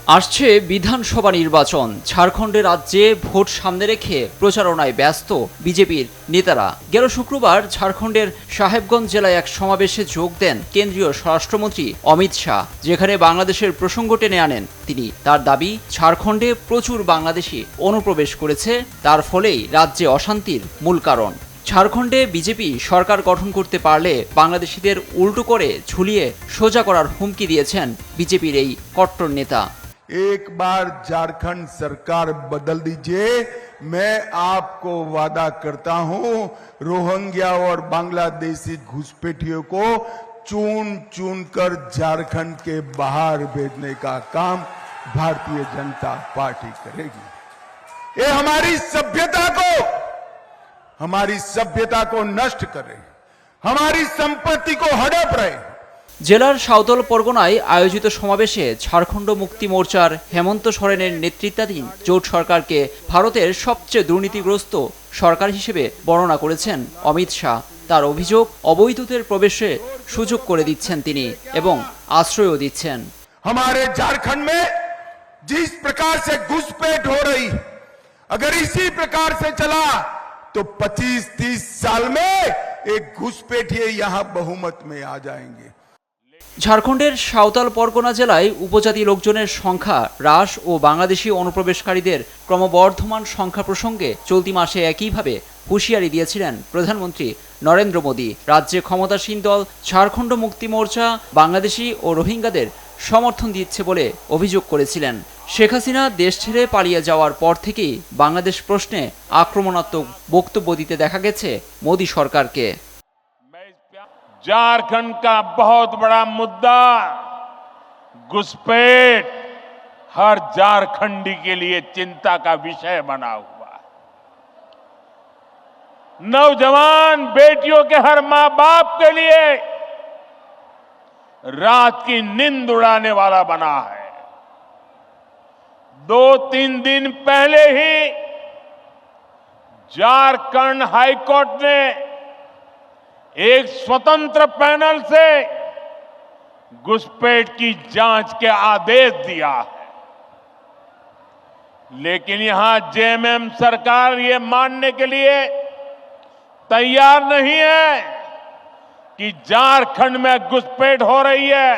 আসছে বিধানসভা নির্বাচন। ঝাড়খণ্ডে রাজ্যে ভোট সামনে রেখে প্রচারণায় ব্যস্ত বিজেপির নেতারা। গেল শুক্রবার ঝাড়খণ্ডের সাহেবগঞ্জ জেলায় এক সমাবেশে যোগ দেন কেন্দ্রীয় স্বরাষ্ট্রমন্ত্রী অমিত শাহ, যেখানে বাংলাদেশের প্রসঙ্গ টেনে আনেন তিনি। তার দাবি, ঝাড়খণ্ডে প্রচুর বাংলাদেশি অনুপ্রবেশ করেছে, তার ফলেই রাজ্যে অশান্তির মূল কারণ। ঝাড়খণ্ডে বিজেপি সরকার গঠন করতে পারলে বাংলাদেশিদের উল্টো করে ঝুলিয়ে সোজা করার হুমকি দিয়েছেন বিজেপির এই কট্টর নেতা। एक बार झारखंड सरकार बदल दीजिए, मैं आपको वादा करता हूं रोहिंग्या और बांग्लादेशी घुसपैठियों को चुन चुन कर झारखंड के बाहर भेजने का काम भारतीय जनता पार्टी करेगी। ये हमारी सभ्यता को नष्ट करे, हमारी संपत्ति को हड़प रहे। জেলার সাঁওতাল পরগনায় আয়োজিত সমাবেশে ঝাড়খণ্ড মুক্তি মোর্চার হেমন্ত সোরেনের নেতৃত্বাধীন জোট সরকারকে ভারতের সবচেয়ে দুর্নীতিগ্রস্ত সরকার হিসেবে বর্ণনা করেছেন অমিত শাহ। তার অভিযোগ, অবৈধদের প্রবেশে সুযোগ করে দিচ্ছেন তিনি এবং আশ্রয়ও দিচ্ছেন। हमारे झारखंड में जिस प्रकार से घुसपैठ हो रही, अगर इसी प्रकार से चला तो 25-30 साल में एक घुसपैठिए यहां बहुमत में आ जाएंगे। ঝাড়খণ্ডের সাঁওতাল পরগনা জেলায় উপজাতি লোকজনের সংখ্যা হ্রাস ও বাংলাদেশি অনুপ্রবেশকারীদের ক্রমবর্ধমান সংখ্যা প্রসঙ্গে চলতি মাসে একইভাবে হুঁশিয়ারি দিয়েছিলেন প্রধানমন্ত্রী নরেন্দ্র মোদী। রাজ্যে ক্ষমতাসীন দল ঝাড়খণ্ড মুক্তি মোর্চা বাংলাদেশি ও রোহিঙ্গাদের সমর্থন দিচ্ছে বলে অভিযোগ করেছিলেন। শেখ হাসিনা দেশ ছেড়ে পালিয়ে যাওয়ার পর থেকেই বাংলাদেশ প্রশ্নে আক্রমণাত্মক বক্তব্য দিতে দেখা গেছে মোদী সরকারকে। झारखंड का बहुत बड़ा मुद्दा घुसपैठ हर झारखंडी के लिए चिंता का विषय बना हुआ है। नौजवान बेटियों के हर मां बाप के लिए रात की नींद उड़ाने वाला बना है। 2-3 दिन पहले ही झारखंड हाईकोर्ट ने एक स्वतंत्र पैनल से घुसपैठ की जांच के आदेश दिया है, लेकिन यहां जेएमएम सरकार ये मानने के लिए तैयार नहीं है कि झारखंड में घुसपैठ हो रही है।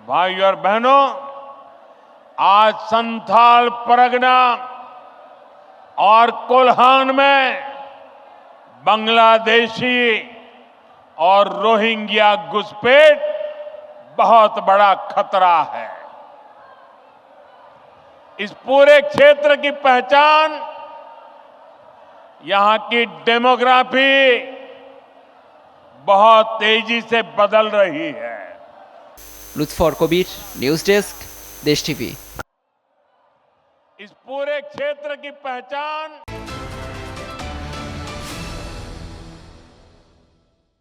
भाइयों और बहनों, आज संथाल परगना और कोल्हान में बांग्लादेशी और रोहिंग्या घुसपैठ बहुत बड़ा खतरा है। इस पूरे क्षेत्र की पहचान, यहां की डेमोग्राफी बहुत तेजी से बदल रही है। लुत्फर कबीर, न्यूज डेस्क, देश टीवी। इस पूरे क्षेत्र की पहचान